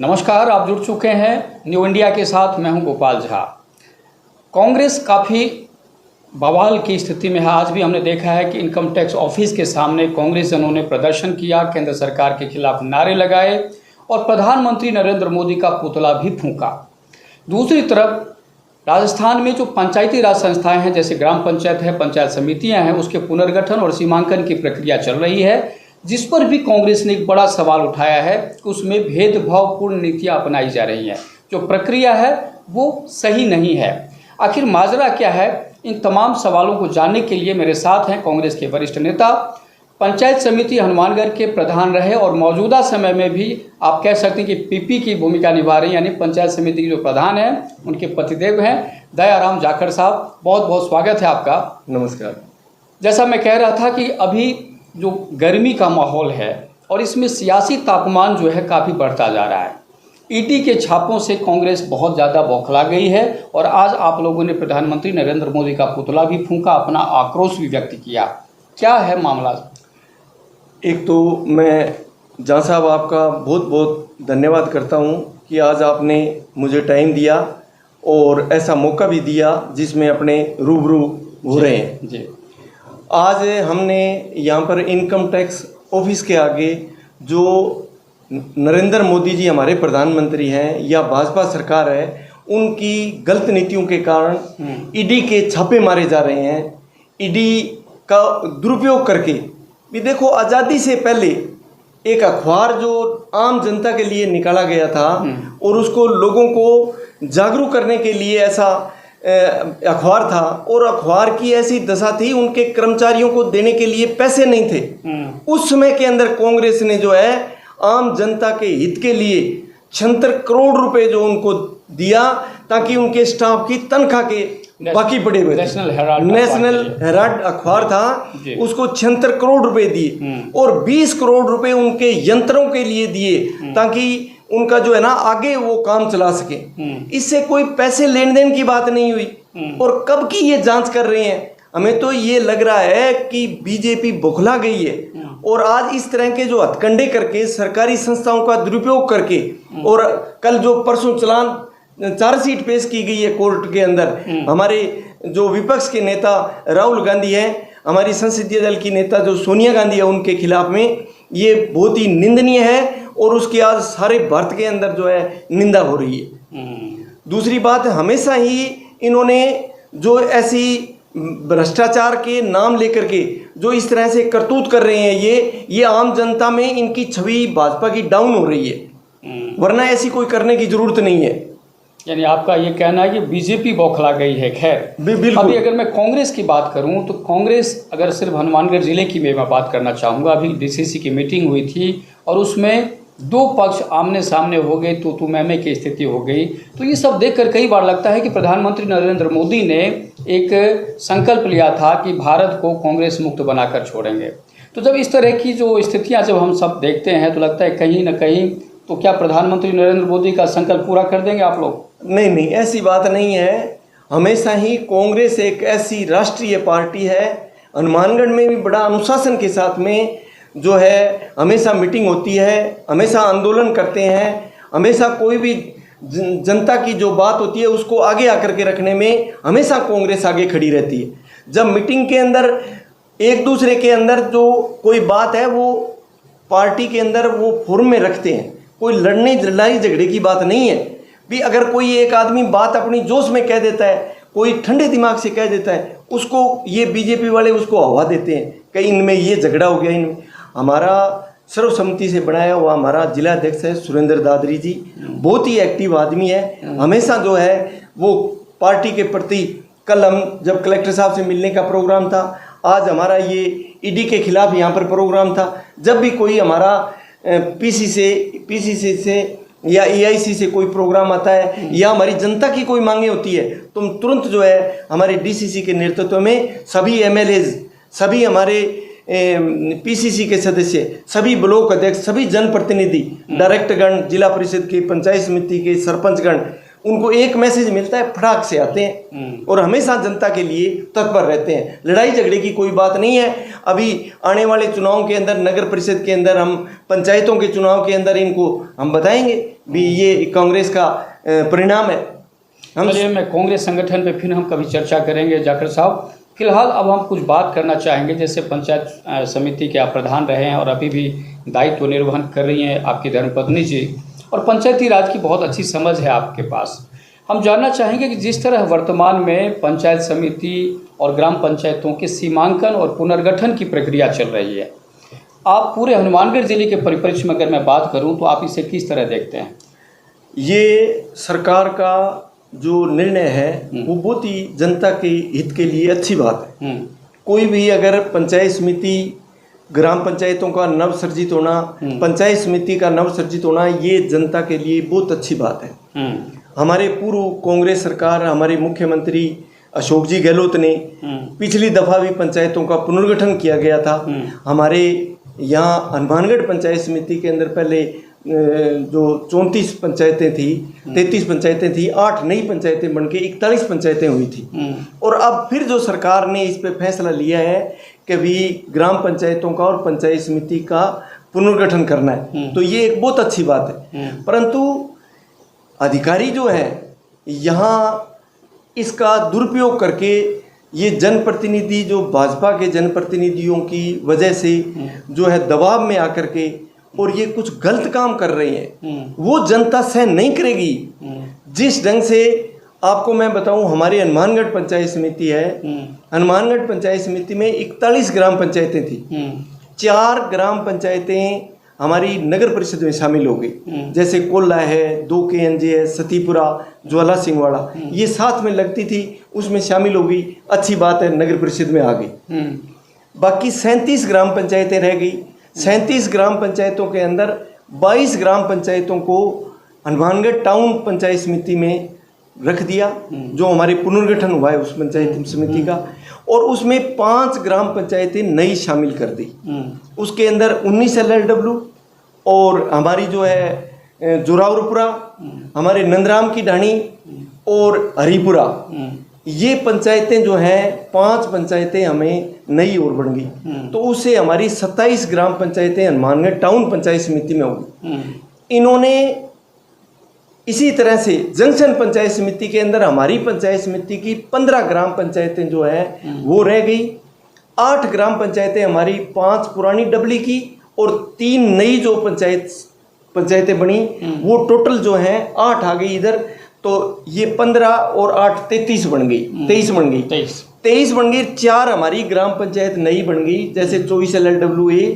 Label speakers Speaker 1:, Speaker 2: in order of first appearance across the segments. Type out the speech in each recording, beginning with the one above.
Speaker 1: नमस्कार, आप जुड़ चुके हैं न्यू इंडिया के साथ। मैं हूं गोपाल झा। कांग्रेस काफ़ी बवाल की स्थिति में है। आज भी हमने देखा है कि इनकम टैक्स ऑफिस के सामने कांग्रेस जनों ने प्रदर्शन किया, केंद्र सरकार के खिलाफ नारे लगाए और प्रधानमंत्री नरेंद्र मोदी का पुतला भी फूंका। दूसरी तरफ राजस्थान में जो पंचायती राज संस्थाएं हैं, जैसे ग्राम पंचायत है, पंचायत समितियां हैं, उसके पुनर्गठन और सीमांकन की प्रक्रिया चल रही है, जिस पर भी कांग्रेस ने एक बड़ा सवाल उठाया है। उसमें भेदभावपूर्ण नीतियां अपनाई जा रही हैं। जो प्रक्रिया है वो सही नहीं है। आखिर माजरा क्या है? इन तमाम सवालों को जानने के लिए मेरे साथ हैं कांग्रेस के वरिष्ठ नेता, पंचायत समिति हनुमानगढ़ के प्रधान रहे और मौजूदा समय में भी आप कह सकते हैं कि पीपी की भूमिका निभा रहे हैं, यानी पंचायत समिति के जो प्रधान हैं उनके पतिदेव हैं दयाराम जाखड़ साहब। बहुत बहुत स्वागत है आपका।
Speaker 2: नमस्कार।
Speaker 1: जैसा मैं कह रहा था कि अभी जो गर्मी का माहौल है और इसमें सियासी तापमान जो है काफ़ी बढ़ता जा रहा है। ईडी के छापों से कांग्रेस बहुत ज़्यादा बौखला गई है और आज आप लोगों ने प्रधानमंत्री नरेंद्र मोदी का पुतला भी फूंका, अपना आक्रोश भी व्यक्त किया। क्या है मामला?
Speaker 2: एक तो मैं जहाँ साहब आपका बहुत बहुत धन्यवाद करता हूँ कि आज आपने मुझे टाइम दिया और ऐसा मौका भी दिया जिसमें अपने रूबरू हो रहे हैं
Speaker 1: जी।
Speaker 2: आज हमने यहाँ पर इनकम टैक्स ऑफिस के आगे जो नरेंद्र मोदी जी हमारे प्रधानमंत्री हैं या भाजपा सरकार है, उनकी गलत नीतियों के कारण ईडी के छापे मारे जा रहे हैं। ईडी का दुरुपयोग करके भी देखो, आज़ादी से पहले एक अखबार जो आम जनता के लिए निकाला गया था और उसको लोगों को जागरूक करने के लिए ऐसा अखबार था, और अखबार की ऐसी दशा थी, उनके कर्मचारियों को देने के लिए पैसे नहीं थे। उस समय के अंदर कांग्रेस ने जो है आम जनता के हित के लिए 76 करोड़ रुपए जो उनको दिया ताकि उनके स्टाफ की तनख्वाह के बाकी पड़े हुए नेशनल हेराल्ड अखबार था, उसको 76 करोड़ रुपए दिए और 20 करोड़ रुपए उनके यंत्रों के लिए दिए ताकि उनका जो है ना आगे वो काम चला सके। इससे कोई पैसे लेन देन की बात नहीं हुई। और कब की ये जांच कर रहे हैं? हमें तो ये लग रहा है कि बीजेपी बौखला गई है और आज इस तरह के जो हथकंडे करके सरकारी संस्थाओं का दुरुपयोग करके, और कल जो परसों चलान चार्जशीट पेश की गई है कोर्ट के अंदर, हमारे जो विपक्ष के नेता राहुल गांधी हैं, हमारी संसदीय दल की नेता जो सोनिया गांधी है, उनके खिलाफ में ये बहुत ही निंदनीय है और उसकी आज सारे भारत के अंदर जो है निंदा हो रही है। दूसरी बात, हमेशा ही इन्होंने जो ऐसी भ्रष्टाचार के नाम लेकर के जो इस तरह से करतूत कर रहे हैं, ये आम जनता में इनकी छवि भाजपा की डाउन हो रही है, वरना ऐसी कोई करने की जरूरत नहीं है।
Speaker 1: यानी आपका ये कहना है कि बीजेपी बौखला गई है। खैर, अभी अगर मैं कांग्रेस की बात करूं तो कांग्रेस, अगर सिर्फ हनुमानगढ़ जिले की मैं बात करना चाहूँगा, अभी डीसीसी की मीटिंग हुई थी और उसमें दो पक्ष आमने सामने हो गए, तो मैमे की स्थिति हो गई। तो ये सब देखकर कई बार लगता है कि प्रधानमंत्री नरेंद्र मोदी ने एक संकल्प लिया था कि भारत को कांग्रेस मुक्त बनाकर छोड़ेंगे। तो जब इस तरह की जो स्थितियां जब हम सब देखते हैं तो लगता है कहीं ना कहीं तो क्या प्रधानमंत्री नरेंद्र मोदी का संकल्प पूरा कर देंगे आप लोग?
Speaker 2: नहीं, ऐसी बात नहीं है। हमेशा ही कांग्रेस एक ऐसी राष्ट्रीय पार्टी है, हनुमानगढ़ में भी बड़ा अनुशासन के साथ में जो है हमेशा मीटिंग होती है, हमेशा आंदोलन करते हैं, हमेशा कोई भी जनता की जो बात होती है उसको आगे आकर के रखने में हमेशा कांग्रेस आगे खड़ी रहती है। जब मीटिंग के अंदर एक दूसरे के अंदर जो कोई बात है वो पार्टी के अंदर वो फोरम में रखते हैं, कोई लड़ाई झगड़े की बात नहीं है। भी अगर कोई एक आदमी बात अपनी जोश में कह देता है, कोई ठंडे दिमाग से कह देता है, उसको ये बीजेपी वाले उसको हवा देते हैं, कहीं इनमें ये झगड़ा हो गया। इनमें हमारा सर्वसम्मति से बनाया हुआ हमारा जिला अध्यक्ष है सुरेंद्र दादरी जी, बहुत ही एक्टिव आदमी है। हमेशा जो है वो पार्टी के प्रति, कल हम जब कलेक्टर साहब से मिलने का प्रोग्राम था, आज हमारा ये ईडी के खिलाफ यहाँ पर प्रोग्राम था, जब भी कोई हमारा पीसीसी से या एआईसी से कोई प्रोग्राम आता है या हमारी जनता की कोई मांगे होती है, तो तुरंत जो है हमारे डीसीसी के नेतृत्व में सभी एमएलएज, सभी हमारे पीसीसी के सदस्य, सभी ब्लॉक अध्यक्ष, सभी जनप्रतिनिधि, डायरेक्टरगण, जिला परिषद के, पंचायत समिति के सरपंचगण, उनको एक मैसेज मिलता है, फटाक से आते हैं और हमेशा जनता के लिए तत्पर रहते हैं। लड़ाई झगड़े की कोई बात नहीं है। अभी आने वाले चुनाव के अंदर, नगर परिषद के अंदर, हम पंचायतों के चुनाव के अंदर इनको हम बताएंगे भी ये कांग्रेस का परिणाम है।
Speaker 1: चलिए, मैं कांग्रेस संगठन पे फिर हम कभी चर्चा करेंगे जाकर साहब। फिलहाल अब हम कुछ बात करना चाहेंगे, जैसे पंचायत समिति के आप प्रधान रहे हैं और अभी भी दायित्व निर्वहन कर रही हैं आपकी धर्मपत्नी जी, और पंचायती राज की बहुत अच्छी समझ है आपके पास। हम जानना चाहेंगे कि जिस तरह वर्तमान में पंचायत समिति और ग्राम पंचायतों के सीमांकन और पुनर्गठन की प्रक्रिया चल रही है, आप पूरे हनुमानगढ़ जिले के परिप्रेक्ष्य में अगर मैं बात करूं तो आप इसे किस तरह देखते हैं?
Speaker 2: ये सरकार का जो निर्णय है वो बहुत ही जनता के हित के लिए अच्छी बात है। कोई भी अगर पंचायत समिति, ग्राम पंचायतों का नवसर्जित होना, पंचायत समिति का नवसर्जित होना, ये जनता के लिए बहुत अच्छी बात है। हमारे पूर्व कांग्रेस सरकार, हमारे मुख्यमंत्री अशोक जी गहलोत ने पिछली दफा भी पंचायतों का पुनर्गठन किया गया था। हमारे यहाँ हनुमानगढ़ पंचायत समिति के अंदर पहले जो 34 पंचायतें थी, 33 पंचायतें थी, 8 नई पंचायतें बनके 41 पंचायतें हुई थी। और अब फिर जो सरकार ने इस पे फैसला लिया है कि भी ग्राम पंचायतों का और पंचायत समिति का पुनर्गठन करना है, तो ये एक बहुत अच्छी बात है। परंतु अधिकारी जो है यहाँ इसका दुरुपयोग करके, ये जनप्रतिनिधि जो भाजपा के जनप्रतिनिधियों की वजह से जो है दबाव में आकर के और ये कुछ गलत काम कर रहे हैं, वो जनता सहन नहीं करेगी। जिस ढंग से आपको मैं बताऊं, हमारी हनुमानगढ़ पंचायत समिति है, हनुमानगढ़ पंचायत समिति में 41 ग्राम पंचायतें थी। 4 ग्राम पंचायतें हमारी नगर परिषद में शामिल हो गई, जैसे कोल्ला है, 2 KNJ है, सतीपुरा, ज्वाला सिंहवाड़ा, ये साथ में लगती थी, उसमें शामिल हो गई। अच्छी बात है, नगर परिषद में आ गई। बाकी 37 ग्राम पंचायतें रह गई। 37 ग्राम पंचायतों के अंदर 22 ग्राम पंचायतों को हनुमानगढ़ टाउन पंचायत समिति में रख दिया, जो हमारे पुनर्गठन हुआ है उस पंचायत समिति का, और उसमें 5 ग्राम पंचायतें नई शामिल कर दी। उसके अंदर 19 LLW और हमारी जो है जोरावरपुरा, हमारे नंदराम की ढाणी और हरिपुरा, ये पंचायतें जो हैं 5 पंचायतें हमें नई और बन गई। तो उससे हमारी 27 ग्राम पंचायतें हनुमानगढ़ टाउन पंचायत समिति में होगी। इन्होंने इसी तरह से जंक्शन पंचायत समिति के अंदर हमारी पंचायत समिति की 15 ग्राम पंचायतें जो है वो रह गई। 8 ग्राम पंचायतें हमारी 5 पुरानी डबली की और 3 नई जो पंचायतें बनी, वो टोटल जो है 8 आ गई इधर। तो ये 15 और 8 33 बन गई, 23 बन गई, 23 बन गई। 4 हमारी ग्राम पंचायत नई बन गई, जैसे 24 LLWA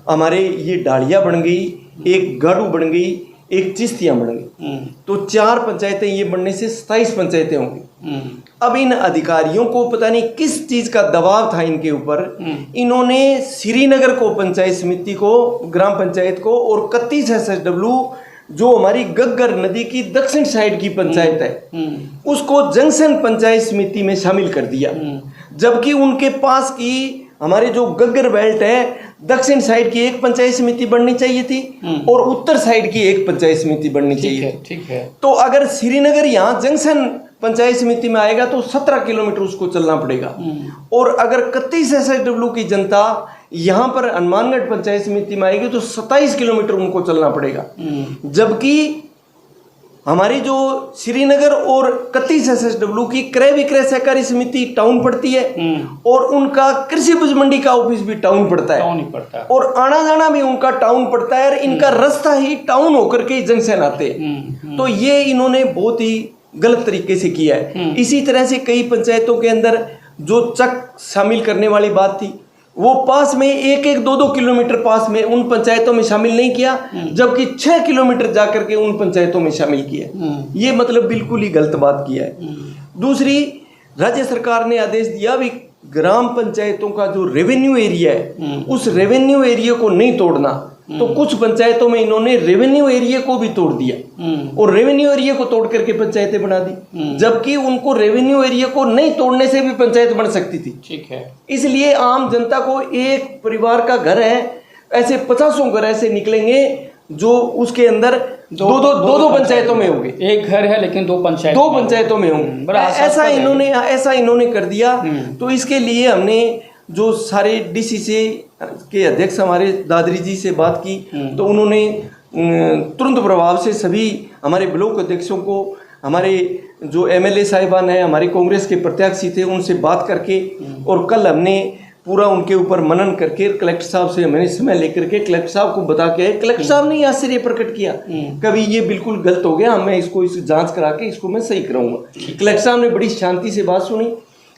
Speaker 2: हमारे ये डालिया बन गई, एक गाड़ू बन गई, एक चिश्तियाँ बन गई। तो 4 पंचायतें ये बनने से 27 पंचायतें होंगी। अब इन अधिकारियों को पता नहीं किस चीज का दबाव था इनके ऊपर, इन्होंने श्रीनगर को पंचायत समिति को, ग्राम पंचायत को, और 31 SSW जो हमारी गग्गर नदी की दक्षिण साइड की पंचायत है, उसको जंक्शन पंचायत समिति में शामिल कर दिया। जबकि उनके पास की हमारे जो गग्गर बेल्ट है, दक्षिण साइड की एक पंचायत समिति बननी चाहिए थी और उत्तर साइड की एक पंचायत समिति बननी चाहिए थी।
Speaker 1: ठीक है।
Speaker 2: तो अगर श्रीनगर यहाँ जंक्शन पंचायत समिति में आएगा तो 17 किलोमीटर उसको चलना पड़ेगा, और अगर 31 SSW की जनता यहाँ पर हनुमानगढ़ पंचायत समिति में आएगी तो 27 किलोमीटर उनको चलना पड़ेगा। जबकि हमारी जो श्रीनगर और 31 SSW की क्रय विक्रय सहकारी समिति टाउन पड़ती है, और उनका कृषि उपज मंडी का ऑफिस भी टाउन पड़ता है, और आना जाना भी उनका टाउन पड़ता है, और इनका रास्ता ही टाउन होकर के जंक्शन आते हैं। तो ये इन्होंने बहुत ही गलत तरीके से किया है। इसी तरह से कई पंचायतों के अंदर जो चक शामिल करने वाली बात थी, वो पास में 1-2 किलोमीटर पास में उन पंचायतों में शामिल नहीं किया, जबकि 6 किलोमीटर जाकर के उन पंचायतों में शामिल किया। ये मतलब बिल्कुल ही गलत बात किया है। दूसरी, राज्य सरकार ने आदेश दिया भी ग्राम पंचायतों का जो रेवेन्यू एरिया है, उस रेवेन्यू एरिया को नहीं तोड़ना। तो कुछ पंचायतों में इन्होंने रेवेन्यू एरिया को भी तोड़ दिया और रेवेन्यू एरिया को तोड़ करके पंचायतें बना दी, जबकि उनको रेवेन्यू एरिया को नहीं तोड़ने से भी पंचायत बन सकती थी।
Speaker 1: ठीक है।
Speaker 2: इसलिए आम जनता को, एक परिवार का घर है, ऐसे 50 घर ऐसे निकलेंगे जो उसके अंदर दो पंचायतों में होंगे।
Speaker 1: एक घर है लेकिन दो
Speaker 2: पंचायतों में होंगे।
Speaker 1: बड़ा
Speaker 2: ऐसा इन्होंने कर दिया। तो इसके लिए हमने जो सारे डीसीसी के अध्यक्ष हमारे दादरी जी से बात की, तो उन्होंने तुरंत प्रभाव से सभी हमारे ब्लॉक अध्यक्षों को, हमारे जो एमएलए साहिबान हैं, हमारे कांग्रेस के प्रत्याशी थे, उनसे बात करके, और कल हमने पूरा उनके ऊपर मनन करके कलेक्टर साहब से मैंने समय लेकर के कलेक्टर साहब को बता के, कलेक्टर साहब ने आश्चर्य प्रकट किया, कभी ये बिल्कुल गलत हो गया, मैं इसको जांच करा के इसको मैं सही कराऊंगा। कलेक्टर साहब ने बड़ी शांति से बात सुनी,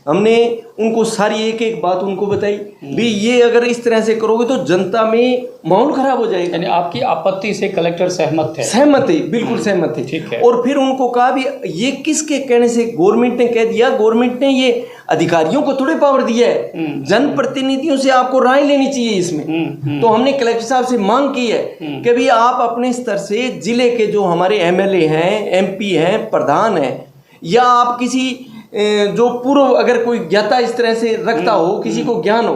Speaker 2: हमने उनको सारी एक एक बात उनको बताई भी, ये अगर इस तरह से करोगे तो जनता में माहौल खराब हो जाएगा।
Speaker 1: यानी आपकी आपत्ति से कलेक्टर सहमत थे?
Speaker 2: सहमत थे, बिल्कुल सहमत थे।
Speaker 1: ठीक है।
Speaker 2: और फिर उनको कहा भी ये किसके कहने से गवर्नमेंट ने कह दिया, गवर्नमेंट ने ये अधिकारियों को थोड़े पावर दिया है, जनप्रतिनिधियों से आपको राय लेनी चाहिए इसमें। तो हमने कलेक्टर साहब से मांग की है कि भी आप अपने स्तर से जिले के जो हमारे एमएलए हैं, एमपी हैं, प्रधान हैं, या आप किसी जो पूर्व अगर कोई ज्ञाता इस तरह से रखता हो, किसी को ज्ञान हो,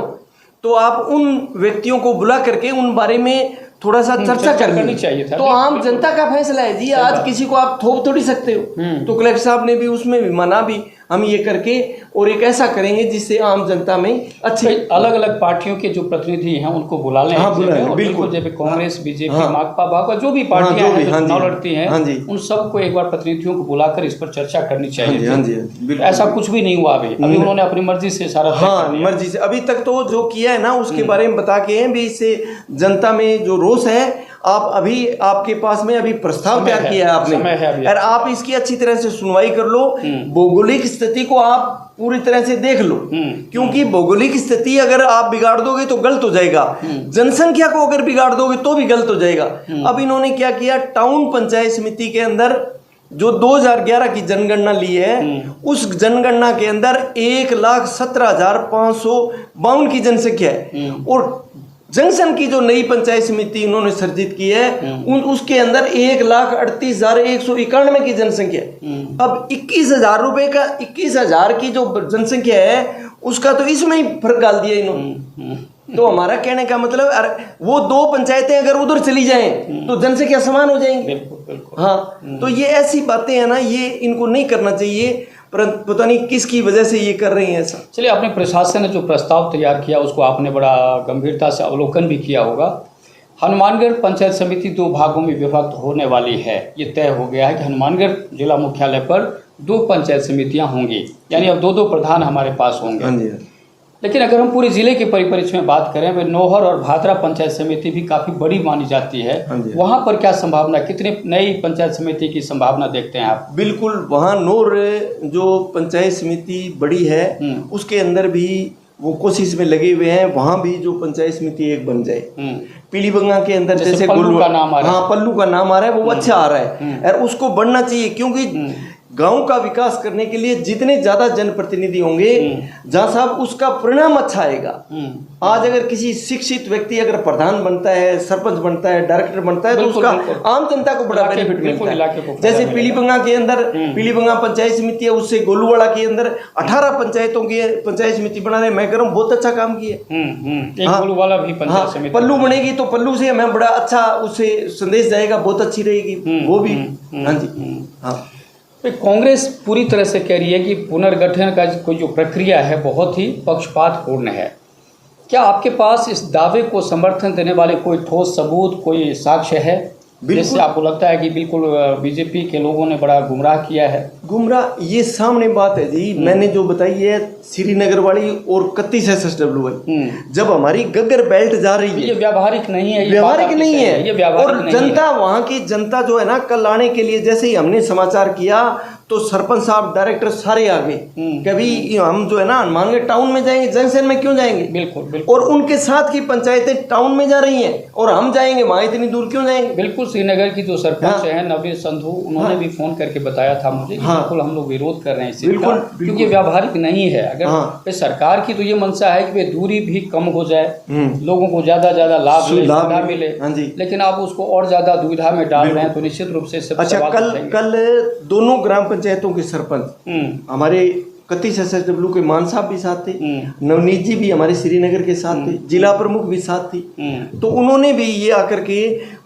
Speaker 2: तो आप उन व्यक्तियों को बुला करके उन बारे में थोड़ा सा चर्चा करनी चाहिए था। तो आम जनता का फैसला है जी, आज किसी को आप थोप थोड़ी सकते हो। तो कलेक्टर साहब ने भी उसमें भी माना भी, हम ये करके और एक ऐसा करेंगे जिससे आम जनता में अच्छे
Speaker 1: अलग अलग पार्टियों के जो प्रतिनिधि हैं उनको बुला लें।
Speaker 2: हाँ, बुलाएं, बिल्कुल।
Speaker 1: जैसे कांग्रेस, बीजेपी, माकपा, भाजपा, जो भी पार्टियां हैं जो चुनाव लड़ती हैं, उन सबको एक बार प्रतिनिधियों को बुलाकर इस पर चर्चा करनी चाहिए। ऐसा कुछ भी नहीं हुआ अभी उन्होंने अपनी मर्जी से सारा,
Speaker 2: हाँ मर्जी से अभी तक तो जो किया है ना उसके बारे में बता के हैं भी, इससे जनता में जो रोष है, आप अभी आपके पास में अभी प्रस्ताव तैयार किया है आपने, और आप इसकी अच्छी तरह से सुनवाई कर लो, भौगोलिक स्थिति को आप पूरी तरह से देख लो, क्योंकि भौगोलिक स्थिति अगर आप बिगाड़ दोगे तो गलत हो जाएगा, जनसंख्या को अगर बिगाड़ दोगे तो भी गलत हो जाएगा। अब इन्होंने क्या किया, टाउन पंचायत समिति के अंदर जो 2011 की जनगणना ली है, उस जनगणना के अंदर 1,17,552 की जनसंख्या है, और जंक्शन की जो नई पंचायत समिति उन्होंने सर्जित की है, उसके अंदर 1,38,191 की जनसंख्या है। अब 21,000 रुपए का, 21,000 की जो जनसंख्या है उसका तो इसमें ही फर्क डाल दिया इन्होंने। तो हमारा कहने का मतलब, वो दो पंचायतें अगर उधर चली जाएं तो जनसंख्या समान हो जाएंगे। हाँ, तो ये ऐसी बातें हैं ना, ये इनको नहीं करना चाहिए, परंतु पता नहीं किसकी वजह से ये कर रहे हैं ऐसा।
Speaker 1: चलिए, अपने प्रशासन ने जो प्रस्ताव तैयार किया उसको आपने बड़ा गंभीरता से अवलोकन भी किया होगा। हनुमानगढ़ पंचायत समिति 2 भागों में विभक्त होने वाली है, ये तय हो गया है कि हनुमानगढ़ जिला मुख्यालय पर 2 पंचायत समितियां होंगी, यानी अब 2 प्रधान हमारे पास होंगे। लेकिन अगर हम पूरे जिले के परिप्रेक्ष्य में बात करें, वे नौहर और भादरा पंचायत समिति भी काफ़ी बड़ी मानी जाती है, वहाँ पर क्या संभावना, कितनी नई पंचायत समिति की संभावना देखते हैं आप?
Speaker 2: बिल्कुल, वहाँ नौर जो पंचायत समिति बड़ी है उसके अंदर भी वो कोशिश में लगे हुए हैं, वहाँ भी जो पंचायत समिति एक बन जाए। पीलीबंगा के अंदर जैसे
Speaker 1: पल्लू का नाम आ रहा है,
Speaker 2: हाँ पल्लू का नाम आ रहा है, वो अच्छा आ रहा है, और उसको बढ़ना चाहिए, क्योंकि गांव का विकास करने के लिए जितने ज्यादा जनप्रतिनिधि होंगे जहाँ साहब उसका परिणाम अच्छा आएगा। आज अगर किसी शिक्षित व्यक्ति अगर प्रधान बनता है, सरपंच बनता है, डायरेक्टर बनता है, तो उसका आम जनता को बड़ा बेनिफिट मिलता है। जैसे पीलीबंगा के अंदर पीलीबंगा पंचायत समिति है, उससे गोलूवाड़ा के अंदर 18 पंचायतों की पंचायत समिति बना रहे, मैं कह रहा हूँ बहुत अच्छा काम किया। पल्लू बनेगी तो पल्लू से हमें बड़ा अच्छा उससे संदेश जाएगा, बहुत अच्छी रहेगी वो भी। हाँ जी, हाँ।
Speaker 1: कांग्रेस पूरी तरह से कह रही है कि पुनर्गठन का कोई जो प्रक्रिया है बहुत ही पक्षपातपूर्ण है। क्या आपके पास इस दावे को समर्थन देने वाले कोई ठोस सबूत, कोई साक्ष्य है जिससे आपको लगता है कि बिल्कुल बीजेपी के लोगों ने बड़ा गुमराह किया है?
Speaker 2: गुमराह ये सामने बात है जी, मैंने जो बताई है श्रीनगर वाली और 31 SSWI, जब हमारी गग्गर बेल्ट जा रही है,
Speaker 1: ये व्यावहारिक नहीं है,
Speaker 2: व्यावहारिक नहीं है,
Speaker 1: ये व्यावहारिक
Speaker 2: और जनता, वहाँ की जनता जो है ना, कल आने के लिए जैसे ही हमने समाचार किया तो सरपंच साहब, डायरेक्टर सारे आ गए, कभी हम जो है ना हनुमानगढ़ टाउन में जाएंगे, जंक्शन में क्यों जाएंगे?
Speaker 1: बिल्कुल।
Speaker 2: और उनके साथ की पंचायतें टाउन में जा रही हैं और हम जाएंगे वहाँ, इतनी दूर क्यों जाएंगे?
Speaker 1: बिल्कुल। श्रीनगर की जो सरपंच है नवीन संधू, उन्होंने भी फोन करके बताया था मुझे, बिल्कुल हम लोग विरोध कर रहे हैं इसे, क्योंकि व्यावहारिक नहीं है। अगर सरकार की तो ये मंशा है कि दूरी भी कम हो जाए, लोगों को ज्यादा लाभ मिले, लेकिन आप उसको और ज्यादा दुविधा में डाल रहे हैं, तो निश्चित रूप से।
Speaker 2: अच्छा, कल दोनों ग्राम पंचायतों के सरपंच हमारे 31 SSW के मान साहब भी साथ थे, नवनीत जी भी हमारे श्रीनगर के साथ थे, जिला प्रमुख भी साथ थी। तो उन्होंने भी ये आकर के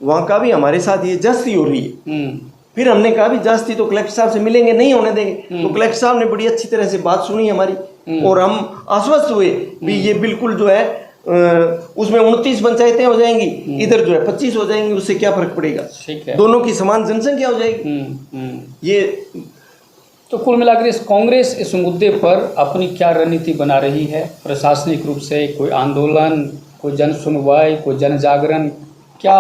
Speaker 2: वहाँ का भी हमारे साथ ये जस्ती हो रही है। फिर हमने कहा भी जस्ती तो कलेक्टर साहब से मिलेंगे, नहीं होने देंगे। तो कलेक्टर साहब ने बड़ी अच्छी तरह से बात सुनी हमारी और हम आश्वस्त हुए भी ये बिल्कुल जो है उसमें 29 पंचायतें हो जाएंगी, इधर जो है 25 हो जाएंगी, उससे क्या फर्क पड़ेगा, ठीक है, दोनों की समान जनसंख्या हो जाएगी। ये
Speaker 1: तो कुल मिलाकर इस कांग्रेस इस मुद्दे पर अपनी क्या रणनीति बना रही है? प्रशासनिक रूप से कोई आंदोलन, कोई जन सुनवाई, कोई जन जागरण, क्या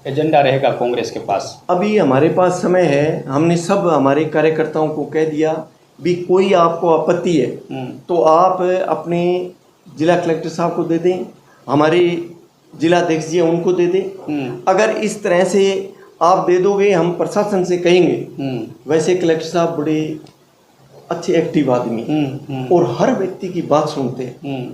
Speaker 1: एजेंडा रहेगा कांग्रेस के पास?
Speaker 2: अभी हमारे पास समय है, हमने सब हमारे कार्यकर्ताओं को कह दिया भी कोई आपको आपत्ति है तो आप अपने जिला कलेक्टर साहब को दे दें, हमारे जिला अध्यक्ष जी उनको दे दें। अगर इस तरह से आप दे दोगे, हम प्रशासन से कहेंगे। वैसे कलेक्टर साहब बड़े अच्छे एक्टिव आदमी और हर व्यक्ति की बात सुनते हैं,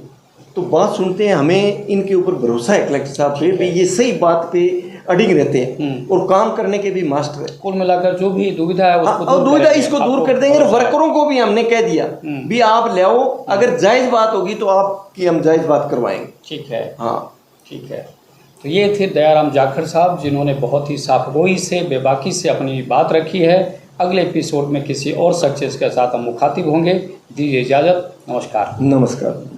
Speaker 2: तो बात सुनते हैं, हमें इनके ऊपर भरोसा है कलेक्टर साहब पे भी ये सही बात पे अडिग रहते हैं और काम करने के भी मास्टर है।
Speaker 1: कुल मिलाकर जो भी दुविधा है
Speaker 2: उसको दुविधा इसको दूर कर देंगे। और वर्करों को भी हमने कह दिया भी आप ले आओ, अगर जायज बात होगी तो आपकी हम जायज बात करवाएंगे।
Speaker 1: ठीक है,
Speaker 2: हाँ
Speaker 1: ठीक है। तो ये थे दयाराम जाखड़ साहब, जिन्होंने बहुत ही साफगोई से, बेबाकी से अपनी बात रखी है। अगले एपिसोड में किसी और सक्सेस के साथ हम मुखातिब होंगे। दीजिए इजाज़त, नमस्कार।
Speaker 2: नमस्कार।